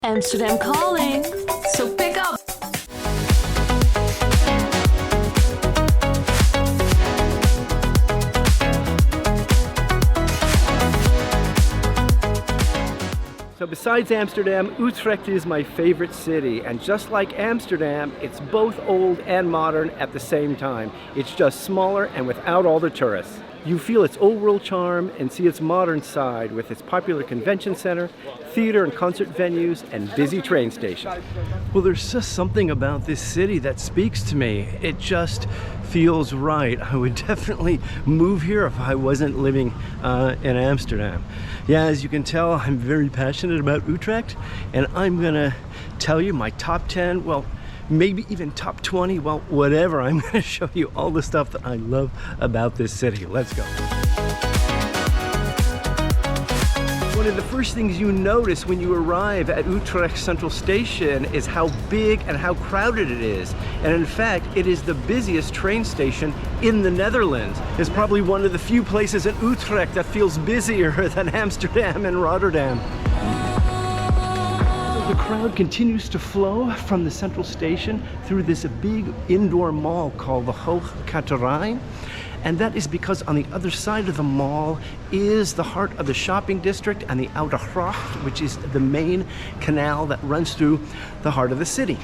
Amsterdam calling, so pick up. So besides Amsterdam, Utrecht is my favorite city, and just like Amsterdam, it's both old and modern at the same time. It's just smaller and without all the tourists. You feel its old world charm and see its modern side with its popular convention center, theater and concert venues, and busy train station. Well, there's just something about this city that speaks to me. It just feels right. I would definitely move here if I wasn't living in Amsterdam. Yeah, as you can tell, I'm very passionate about Utrecht, and I'm gonna tell you my top 10, well, maybe even top 20, well, whatever. I'm going to show you all the stuff that I love about this city. Let's go. One of the first things you notice when you arrive at Utrecht Central Station is how big and how crowded it is. And in fact, it is the busiest train station in the Netherlands. It's probably one of the few places in Utrecht that feels busier than Amsterdam and Rotterdam. The crowd continues to flow from the central station through this big indoor mall called the Hoge Katerijn. And that is because on the other side of the mall is the heart of the shopping district and the Oude Gracht, which is the main canal that runs through the heart of the city.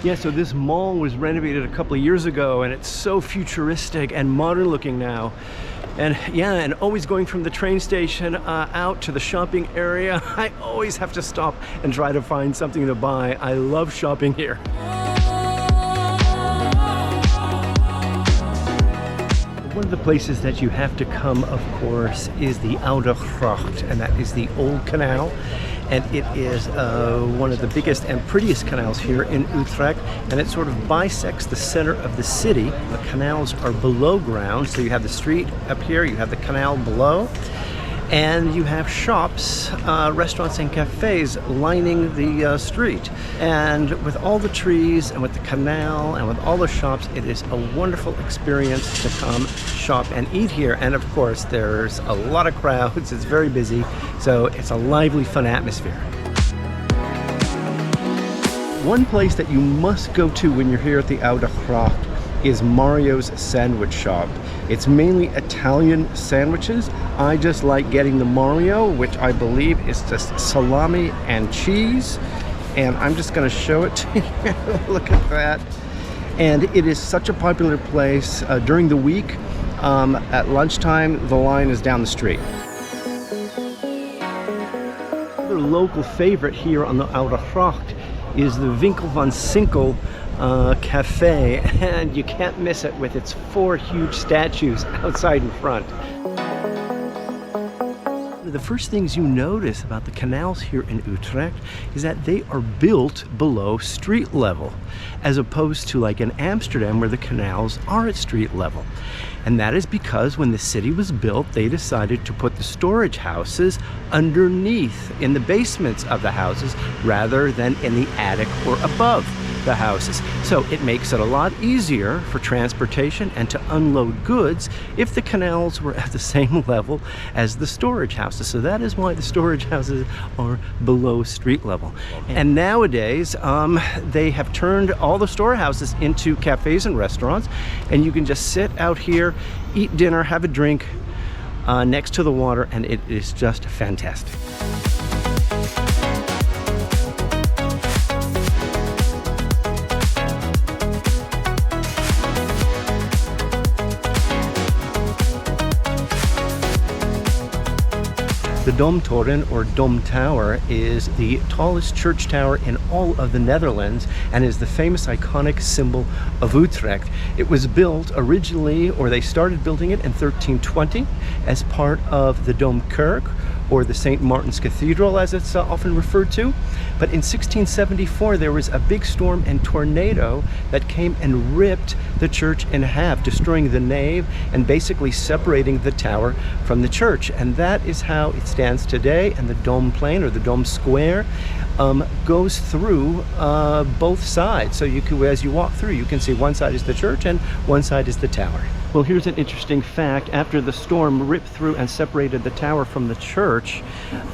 Yeah, so this mall was renovated a couple of years ago, and it's so futuristic and modern looking now. And yeah, and always going from the train station out to the shopping area, I always have to stop and try to find something to buy. I love shopping here. One of the places that you have to come, of course, is the Oude Gracht, and that is the old canal. And it is one of the biggest and prettiest canals here in Utrecht, and it sort of bisects the center of the city. The canals are below ground, so you have the street up here, you have the canal below, and you have shops, restaurants and cafes lining the street. And with all the trees and with the canal and with all the shops, it is a wonderful experience to come shop and eat here. And of course, there's a lot of crowds, it's very busy, so it's a lively, fun atmosphere. One place that you must go to when you're here at the Oude Gracht is Mario's sandwich shop. It's mainly Italian sandwiches. I just like getting the Mario, which I believe is just salami and cheese. And I'm just gonna show it to you. Look at that. And it is such a popular place during the week. At lunchtime, the line is down the street. Another local favorite here on the Oude Gracht is the Winkel van Sinkel cafe, and you can't miss it with its 4 huge statues outside in front. The first things you notice about the canals here in Utrecht is that they are built below street level, as opposed to like in Amsterdam where the canals are at street level. And that is because when the city was built, they decided to put the storage houses underneath in the basements of the houses rather than in the attic or above the houses. So it makes it a lot easier for transportation and to unload goods if the canals were at the same level as the storage houses. So that is why the storage houses are below street level. And nowadays they have turned all the storehouses into cafes and restaurants, and you can just sit out here, eat dinner, have a drink next to the water, and it is just fantastic. The Domtoren, or Dom Tower, is the tallest church tower in all of the Netherlands and is the famous iconic symbol of Utrecht. It was built originally, or they started building it in 1320 as part of the Domkerk, or the St. Martin's Cathedral as it's often referred to. But in 1674 there was a big storm and tornado that came and ripped the church in half, destroying the nave and basically separating the tower from the church. And that is how it stands today, and the Domplein, or the Dome Square, goes through both sides. So you can, as you walk through, you can see one side is the church and one side is the tower. Well, here's an interesting fact. After the storm ripped through and separated the tower from the church,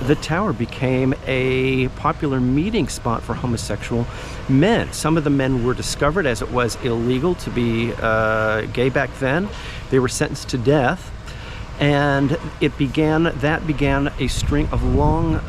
the tower became a popular meeting spot for homosexual men. Some of the men were discovered, as it was illegal to be gay back then. They were sentenced to death. And that began a string of long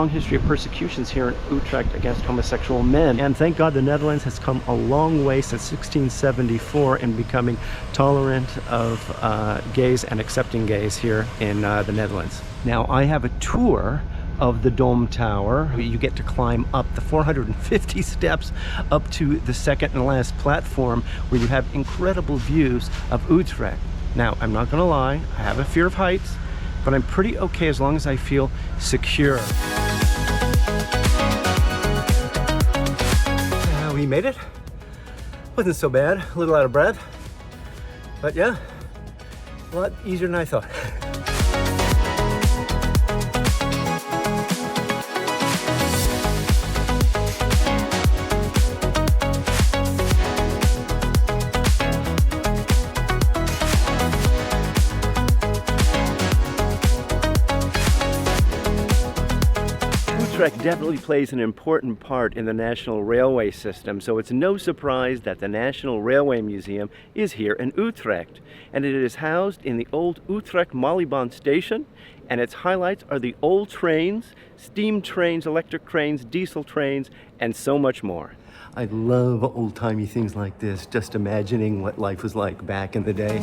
history of persecutions here in Utrecht against homosexual men. And thank God the Netherlands has come a long way since 1674 in becoming tolerant of gays and accepting gays here in the Netherlands. Now, I have a tour of the Dome Tower. You get to climb up the 450 steps up to the second and last platform, where you have incredible views of Utrecht. Now, I'm not gonna lie, I have a fear of heights, but I'm pretty okay as long as I feel secure. We made it. Wasn't so bad, a little out of breath, but yeah, a lot easier than I thought. Utrecht definitely plays an important part in the national railway system, so it's no surprise that the National Railway Museum is here in Utrecht. And it is housed in the old Utrecht Malibaan station, and its highlights are the old trains, steam trains, electric trains, diesel trains, and so much more. I love old-timey things like this, just imagining what life was like back in the day.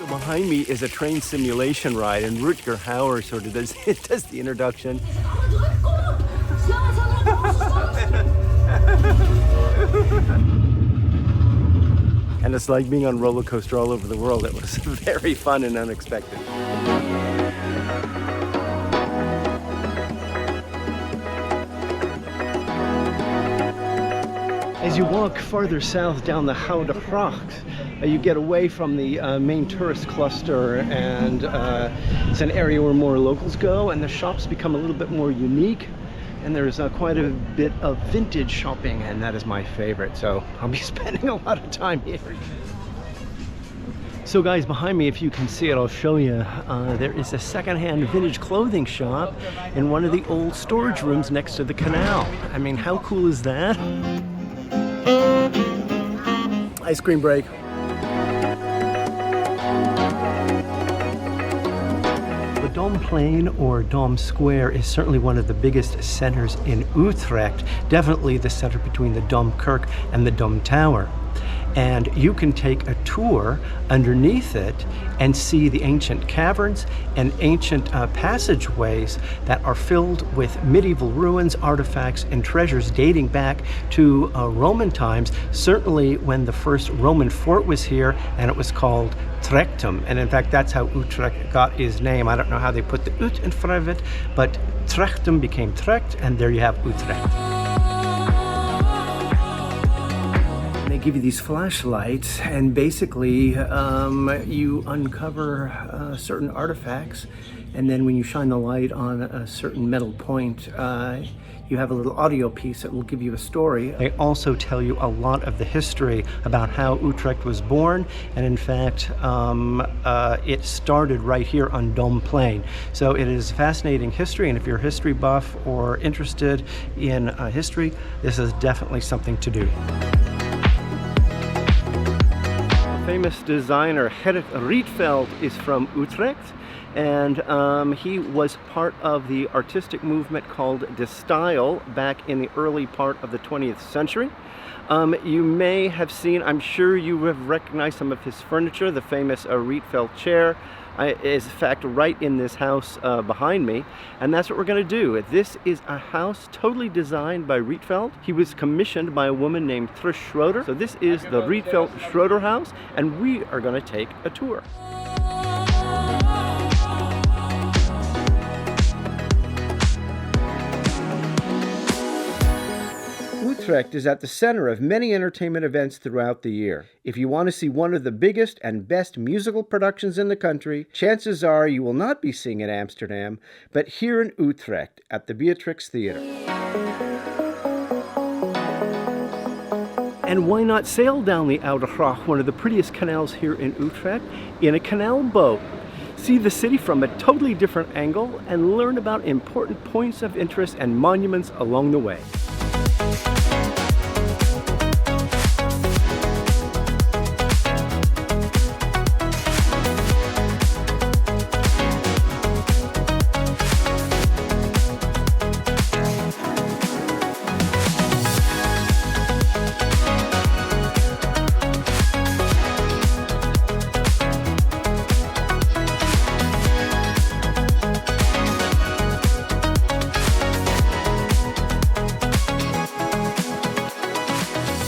Behind me is a train simulation ride, and Rutger Hauer sort of does the introduction. And it's like being on a roller coaster all over the world. It was very fun and unexpected. As you walk farther south down the Oude Gracht, you get away from the main tourist cluster, and it's an area where more locals go, and the shops become a little bit more unique, and there's quite a bit of vintage shopping, and that is my favorite, so I'll be spending a lot of time here. So guys, behind me, if you can see it, I'll show you, there is a secondhand vintage clothing shop in one of the old storage rooms next to the canal. I mean, how cool is that? Ice cream break. The Domplein, or Dom Square, is certainly one of the biggest centers in Utrecht, definitely the center between the Dom Kirk and the Dom Tower. And you can take a tour underneath it and see the ancient caverns and ancient passageways that are filled with medieval ruins, artifacts, and treasures dating back to Roman times, certainly when the first Roman fort was here, and it was called Trechtum. And in fact, that's how Utrecht got its name. I don't know how they put the Ut in front of it, but Trechtum became Trecht, and there you have Utrecht. They give you these flashlights, and basically you uncover certain artifacts, and then when you shine the light on a certain metal point, you have a little audio piece that will give you a story. They also tell you a lot of the history about how Utrecht was born, and in fact it started right here on Domplein. So it is fascinating history, and if you're a history buff or interested in history, this is definitely something to do. Famous designer Gerrit Rietveld is from Utrecht, and he was part of the artistic movement called De Stijl back in the early part of the 20th century. You may have seen, I'm sure you have recognized some of his furniture. The famous Rietveld chair is in fact right in this house behind me, and that's what we're going to do. This is a house totally designed by Rietveld. He was commissioned by a woman named Trish Schroeder. So this is the Rietveld Schroeder house, and we are going to take a tour. Utrecht is at the center of many entertainment events throughout the year. If you want to see one of the biggest and best musical productions in the country, chances are you will not be seeing in Amsterdam, but here in Utrecht at the Beatrix Theater. And why not sail down the Oude Gracht, one of the prettiest canals here in Utrecht, in a canal boat? See the city from a totally different angle and learn about important points of interest and monuments along the way.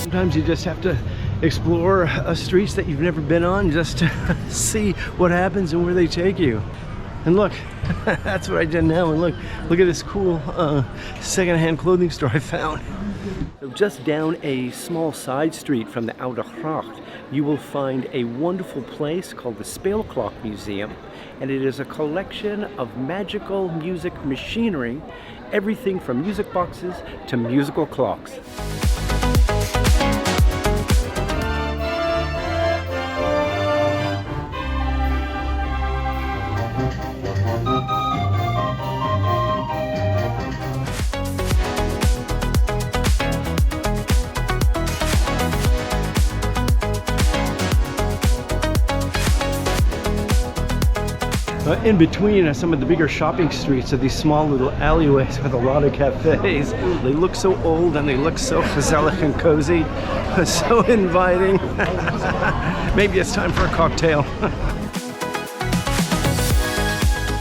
Sometimes you just have to explore streets that you've never been on just to see what happens and where they take you. And look, that's what I did now. And look at this cool secondhand clothing store I found. So just down a small side street from the Oude Gracht, you will find a wonderful place called the Speelklok Museum. And it is a collection of magical music machinery, everything from music boxes to musical clocks. In between some of the bigger shopping streets are these small little alleyways with a lot of cafes. They look so old and they look so gezellig and cozy, so inviting. Maybe it's time for a cocktail.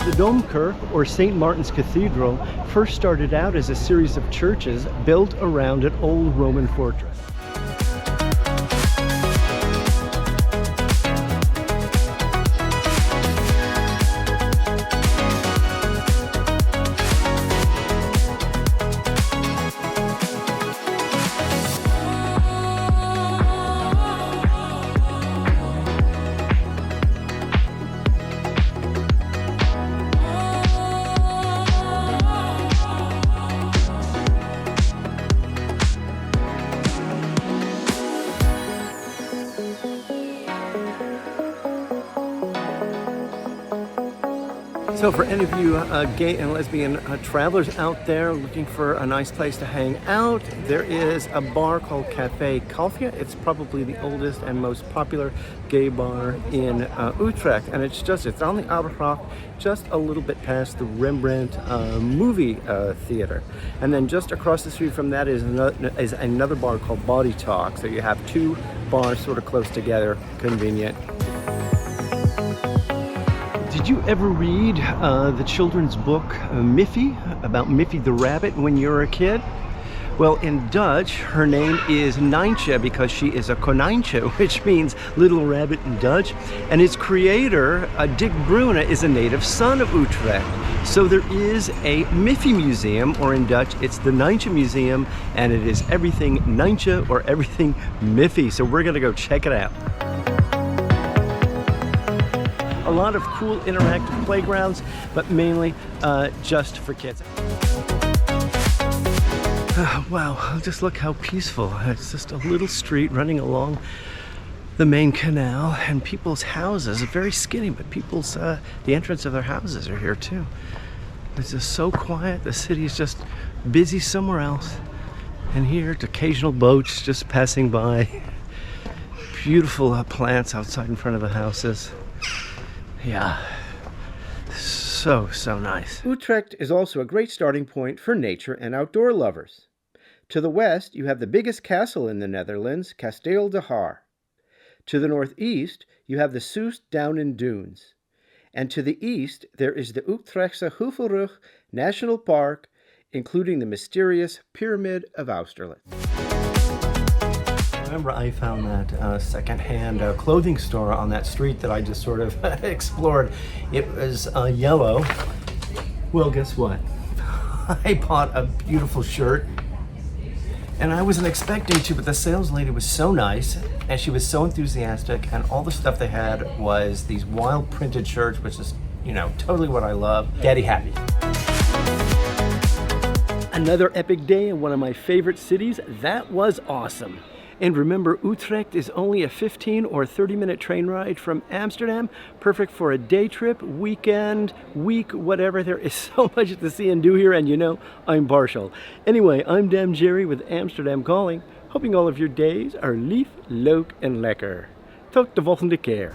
The Domkerk, or St. Martin's Cathedral, first started out as a series of churches built around an old Roman fortress. So for any of you gay and lesbian travelers out there looking for a nice place to hang out, there is a bar called Café Kalfje. It's probably the oldest and most popular gay bar in Utrecht, and it's on the Oude Gracht, just a little bit past the Rembrandt movie theater. And then just across the street from that is another bar called Body Talk. So you have two bars sort of close together, convenient. Did you ever read the children's book Miffy, about Miffy the rabbit when you were a kid? Well, in Dutch, her name is Nijntje because she is a konijntje, which means little rabbit in Dutch. And its creator, Dick Brune, is a native son of Utrecht. So there is a Miffy Museum, or in Dutch, it's the Nijntje Museum, and it is everything Nijntje or everything Miffy. So we're gonna go check it out. A lot of cool interactive playgrounds, but mainly just for kids. Wow, just look how peaceful. It's just a little street running along the main canal, and people's houses are very skinny, but people's, the entrance of their houses are here too. It's just so quiet. The city is just busy somewhere else. And here, it's occasional boats just passing by. Beautiful plants outside in front of the houses. Yeah, so nice. Utrecht is also a great starting point for nature and outdoor lovers. To the west, you have the biggest castle in the Netherlands, Kasteel de Haar. To the northeast, you have the Soest Down and Dunes. And to the east, there is the Utrechtse Heuvelrug National Park, including the mysterious Pyramid of Austerlitz. Remember, I found that secondhand clothing store on that street that I just sort of explored. It was yellow. Well, guess what? I bought a beautiful shirt And I wasn't expecting to, but the sales lady was so nice and she was so enthusiastic, and all the stuff they had was these wild printed shirts, which is, you know, totally what I love. Daddy happy. Another epic day in one of my favorite cities. That was awesome. And remember, Utrecht is only a 15 or 30-minute train ride from Amsterdam. Perfect for a day trip, weekend, week, whatever. There is so much to see and do here, and you know, I'm partial. Anyway, I'm Dam Jerry with Amsterdam Calling. Hoping all of your days are lief, leuk en lekker. Tot de volgende keer.